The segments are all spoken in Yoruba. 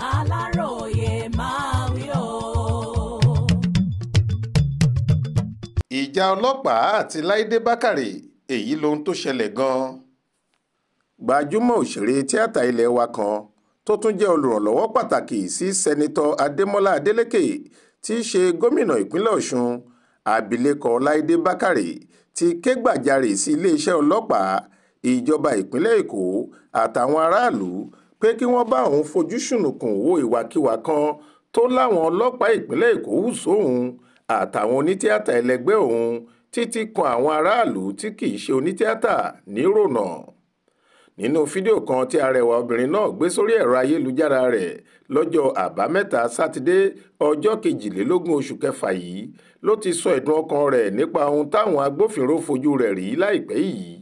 Aláròyé máa wí o. Ìjà ọlọ́pàá àti Láìdé Bákàrè èyí lohun tó ṣẹlẹ̀ gan-an. Gbajúmọ̀ òṣèré tíátà ilé wa kan tó tún jẹ́ olùrànlọ́wọ́ pàtàkì sí sẹ́nitọ́ Adémọ́lá Adélékè tí í ṣe gómìnà ìpínlẹ̀ Ọ̀ṣun, abilékọ Láìdé Bákàrè ti ké gbàjarè sí iléeṣẹ́ ọlọ́pàá, ìjọba ìpínlẹ̀ Èkó àtàwọn aráàlú pé kí wọ́n bá òun fojú ṣùnùkùn wo ìwàkiwà kan tó láwọn ọlọ́pàá ìpínlẹ̀ Èkó hù sóhun àtàwọn onítíátà ẹlẹgbẹ́ òun títí kan àwọn aráàlú tí kì í ṣe onítíátà nírònà. Nínú fídíò kan tí arẹwà obìnrin náà gbé sórí ẹ̀rọ ayélujára rẹ̀ lọ́jọ́ àbámẹ́ta sátidé ọjọ́ 22 oṣù kẹfà yìí ló ti sọ ẹ̀dùn ọkàn rẹ̀ nípa ohun táwọn agbófinró fojú rẹ̀ rí láìpẹ́ yìí.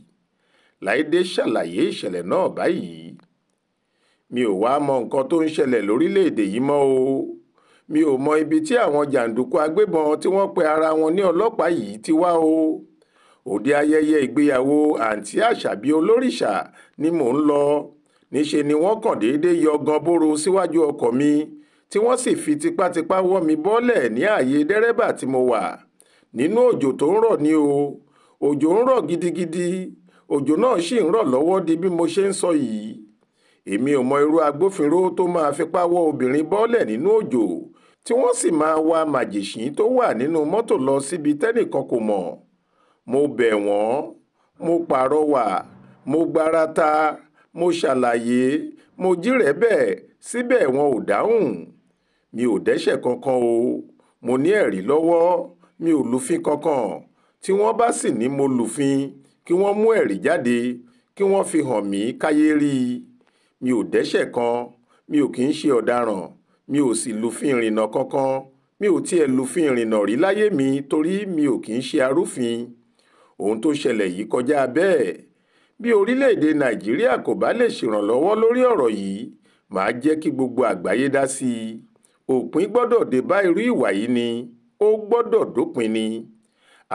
Láìdé ṣàlàyé ìṣẹ̀lẹ̀ náà báyìí. Mi ò wá mọ nǹkan tó ń ṣẹlẹ̀ lórílẹ̀‐èdè yìí mọ́ o. Mi ò mọ ibi tí àwọn jàǹdùkú agbébọn tí wọ́n pe ara wọn ní ọlọ́pàá yìí ti wá o. Òde ayẹyẹ ìgbéyàwó àǹtí Àṣàbí Olórìṣà ni mò ń lọ. Níṣe ni wọ́n kàn déédéé yọ ganbóró síwájú ọkọ̀ mi tí wọ́n sì fi tipátipá wọ́ mi bọ́lẹ̀ ní ààyè dẹ́rẹ́bà tí mo wà. Nínú òjò tó ń rọ̀ ni o. Òjò ń rọ̀ gidigidi. Òjò náà sì ń rọ̀ lọ́wọ́ di bí mo ṣe ń sọ yìí. Èmi ò mọ irú agbófinró tó máa fipá wọ́ obìnrin bọ́lẹ̀ nínú òjò tí wọ́n sì máa wa màjèṣín tó wà nínú mọ́tò lọ síbi tẹ́nìkan kò mọ̀. Mo bẹ̀ wọ́n, mo pàrọwà, mo gbarata, mo ṣàlàyé, mo jírẹ̀bẹ̀, síbẹ̀ wọn ò dáhùn. Mi ò dẹ́ṣẹ̀ kankan o. Mo ní ẹ̀rí lọ́wọ́, mi ò lùfín kankan. Tí wọ́n bá sì ní mo lùfín, kí wọ́n mú ẹ̀rí jáde, kí wọ́n fi hàn mí káyé rí i. Mi ò dẹ́ṣẹ̀ kan, mi ò kì í ṣe ọ̀daràn, mi ò sì lùfín ìrìnnà kankan. Mi ò tiẹ̀ lùfín ìrìnnà rí láyé mi torí mi ò kì í ṣe arúfin. Ohun tó ṣẹlẹ̀ yìí kọjá bẹ́ẹ̀. Bí orílẹ̀-èdè Nàìjíríà kò bá lè ṣèrànlọ́wọ́ lórí ọ̀rọ̀ yìí, màá jẹ́ kí gbogbo àgbáyé dá sí i. Òpin gbọ́dọ̀ dé bá irú ìwà yìí ni, ó gbọ́dọ̀ dópin ni.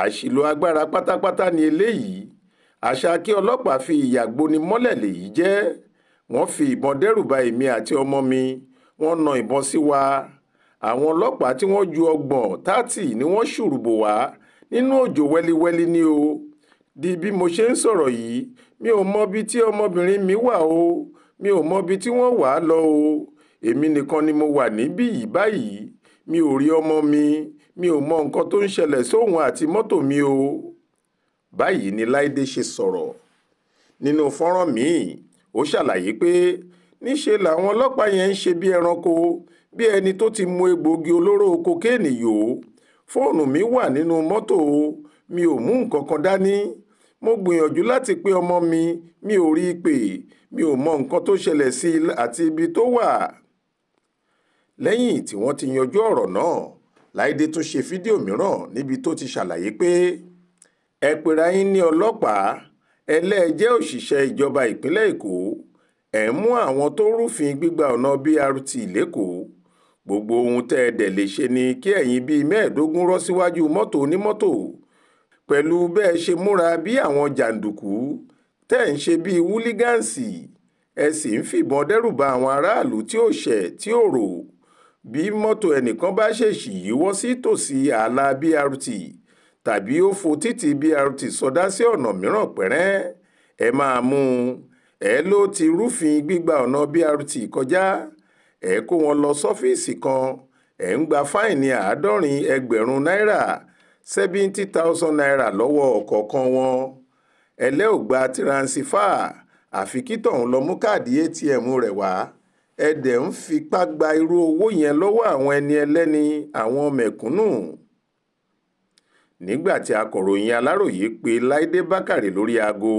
Àṣìlò agbára pátápátá ni eléyìí. Àṣà kí ọlọ́pàá fi ìyà gboni mọ́lẹ̀ lèyí jẹ́. Wọ́n fi ìbọn dẹ́rùba èmi àti ọmọ mi, wọ́n na ìbọn sí wa. Àwọn ọlọ́pàá tí wọ́n ju 30 ni wọ́n ṣùrùbò wá nínú òjò wẹ́líwẹ́lí ni o. Di bí mo ṣe ń sọ̀rọ̀ yìí, mi ò mọ ibi tí ọmọbìnrin mi wà o. Mi ò mọ ibi tí wọ́n wà á lọ o. Èmi nìkan ni mo wà níbí yìí báyìí. Mi ò rí ọmọ mi. Mi ò mọ nǹkan tó ń ṣẹlẹ̀ sóhun àti mọ́tò mi o. Báyìí ni Láìdé ṣe sọ̀rọ̀. Nínú fọ́nrán míì, ó ṣàlàyé pé níṣe làwọn ọlọ́pàá yẹn ń ṣe bí ẹranko, bí ẹni tó ti mu egbòogi olóró kokéènì yó. Fóònù mi wà nínú mọ́tò o. Mi ò mú nǹkan kan dání. Mo gbìyànjú láti pe ọmọ mi, mi ò rí i pé. Mi ò mọ nǹkan tó ṣẹlẹ̀ sí i àti ibi tó wà. Lẹ́yìn tí wọ́n ti yanjú ọ̀rọ̀ náà, Láìdé tún ṣe fídíò mìíràn níbi tó ti ṣàlàyé pé ẹ pera yín ní ọlọ́pàá, ẹlẹ́ẹ̀jẹ́ òṣìṣẹ́ ìjọba ìpínlẹ̀ Èkó, ẹ̀ ń mú àwọn tó rúfin gbígba ọ̀nà BRT lÉkòó. Gbogbo ohun tẹ́ ẹ dẹ̀ lè ṣe ni kí ẹ̀yin bíi 15 rọ́ síwájú mọ́tò onímọ́tò. Pẹ̀lú bẹ́ẹ̀ ṣe múra bí àwọn jàǹdùkú, tẹ́ ẹ̀ ń ṣe bíi wúlígáǹsì, ẹ sì ń fìbọn dẹ́rùba àwọn aráàlú tí ò ṣẹ̀ tí ò rò. Bí mọ́tò ẹnìkan bá ṣèṣì yíwọ́ sí tòsí ààlà BRT tàbí ó fo títì BRT sọdá sí ọ̀nà mìíràn pẹ́rẹ́, ẹ máa mú un. Ẹ ló ti rúfin gbígba ọ̀nà BRT kọjá. Ẹ kó wọn lọ sọ́fíìsì kan. Ẹ ń gba fáìní 70,000 náírà, 70,000 naira lọ́wọ́ ọ̀kọ̀ọ̀kan wọn. Ẹlẹ́ ò gba tiransifá, àfi kí tọ̀hún lọ mú káàdì ATM rẹ̀ wá. Ẹ dẹ̀ ń fipá gba irú owó yẹn lọ́wọ́ àwọn ẹni ẹlẹ́ni, àwọn mẹ̀kúnnù. Nígbà tí akọ̀ròyìn Aláròyé pe Láìdé Bákàrè lórí aago,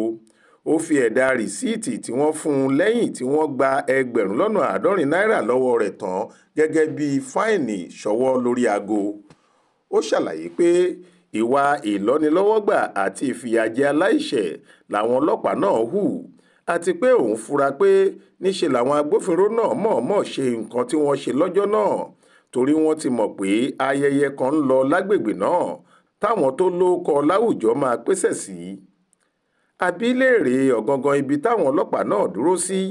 ó fi ẹ̀dà rìsíìtì tí wọ́n fún un lẹ́yìn tí wọ́n gba 70,000 náírà lọ́wọ́ rẹ̀ tán gẹ́gẹ́ bí fáìnì ṣọwọ́ lórí aago. Ó ṣàlàyé pé ìwà ìlọ́nilọ́wọ́gbà àti ìfìyàjẹ aláìṣẹ̀ làwọn ọlọ́pàá náà hù, àti pé òun fura pé níṣe làwọn agbófinró náà mọ̀ọ́mọ̀ ṣe nǹkan tí wọ́n ṣe lọ́jọ́ náà torí wọ́n ti mọ̀ pé ayẹyẹ kan ń lọ lágbègbè náà táwọn tó lóókọ láwùjọ máa pèsè sí. Abíléèrè ọ̀gangan ibi táwọn ọlọ́pàá náà dúró sí,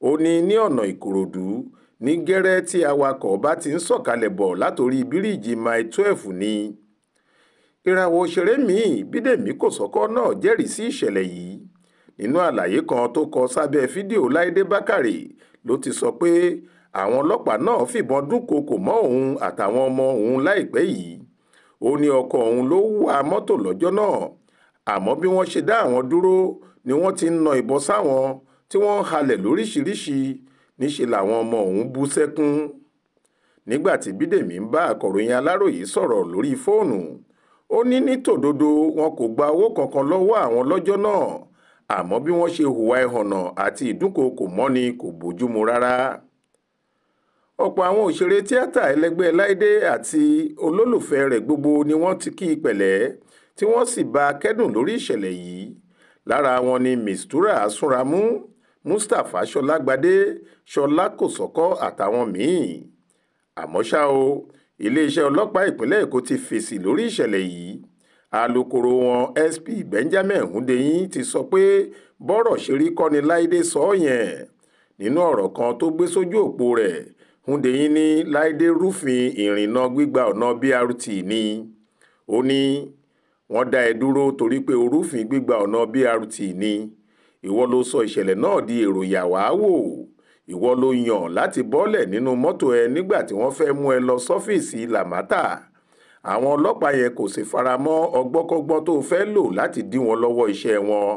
ó ní ọ̀nà Ìkòròdú ní gẹ́rẹ́ tí awakọ̀ bá ti ń sọ̀kalẹ̀ bọ̀ látòrí bíríìjì Mile 12 ni. ìràwọ̀ òṣèré míì Bídèmí Kòsọ́kọ́ náà jẹ́rìí sí ìṣẹ̀lẹ̀ yìí. nínú àlàyé kan tó kọ sábẹ́ fídíò Láìdé Bákàrè ló ti sọ pé àwọn ọlọ́pàá náà fìbọn dúnkookò mọ́ òun àtàwọn ọmọ òun láìpẹ́ yìí. ó ní ọkọ òun ló wa mọ́tò lọ́jọ́ náà, àmọ́ bí wọ́n ṣe dá àwọn dúró ni wọ́n ti ń na ìbọn sáwọn tí wọ́n ń halẹ̀ lóríṣiríṣi. níṣẹ́ làwọn ọmọ òun bú sẹ́kún. nígbà tí Bídèmí ń bá akọ̀ròyìn Aláròyé sọ̀rọ̀ lórí fóònù, ó ní ní tòdodo wọn kò gba owó kankan lọ́wọ́ àwọn lọ́jọ́ náà, àmọ́ bí wọ́n ṣe hùwà ẹ̀hànnà àti ìdúnkookò mọ́ni kò bójúmu rárá. ọ̀pọ̀ àwọn òṣèré tíátà ẹlẹgbẹ́ Láìdé àti olólùfẹ́ rẹ̀ gbogbo ni wọ́n ti kí i pẹ̀lẹ́ tí wọ́n sì bá a kẹ́dùn lórí ìṣẹ̀lẹ̀ yìí. lára wọn ni Mistura Súnramú, Mustapha Ṣọlágbadé, Ṣọlá Kòsọ́kọ́ àtàwọn míì. àmọ́ ṣá o, iléeṣẹ́ ọlọ́pàá ìpínlẹ̀ Èkó ti fèsì lórí ìṣẹ̀lẹ̀ yìí. alukoro wọn SP Benjamin Hundeyin ti sọ pé bọ́rọ̀ ṣe rí kọ́ ni Láìdé sọ yẹn. nínú ọ̀rọ̀ kan tó gbé sójú òpó rẹ̀, Hundeyin ní Láìdé rúfin ìrìnnà gbígba ọ̀nà BRT ni. ó ní wọ́n dá ẹ dúró torí pé o rúfin gbígba ọ̀nà BRT ni. ìwọ ló sọ ìṣẹ̀lẹ̀ náà di èrò yàwáwò. ìwọ ló yàn láti bọ́lẹ̀ nínú mọ́tò ẹ nígbà tí wọ́n fẹ́ mú ẹ lọ sọ́fíìsì Làmátà. àwọn ọlọ́pàá yẹn kò sì faramọ́ ọgbọ́nkọ́gbọ́n tó fẹ́ lò láti dí wọn lọ́wọ́ iṣẹ́ wọn.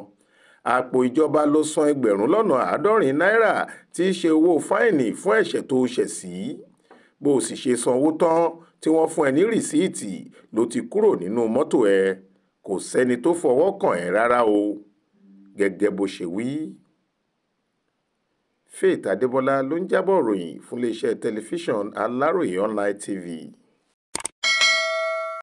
àpò ìjọba ló san $70 náírà tí í ṣe owó fáìnì fún ẹ̀ṣẹ̀ tó ṣẹ̀ sí. bó o sì ṣe sanwó tán tí wọ́n fún ẹ ní rìsíìtì ló ti kúrò nínú mọ́tò ẹ. kò sẹ́ni tó fọwọ́ kàn ẹ́ rárá o, gẹ́gẹ́ bó ṣe wí. Faith Adébọlá ló ń jábọ̀ ròyìn fún iléeṣẹ́ tẹlifíṣàn Aláròyé Online TV.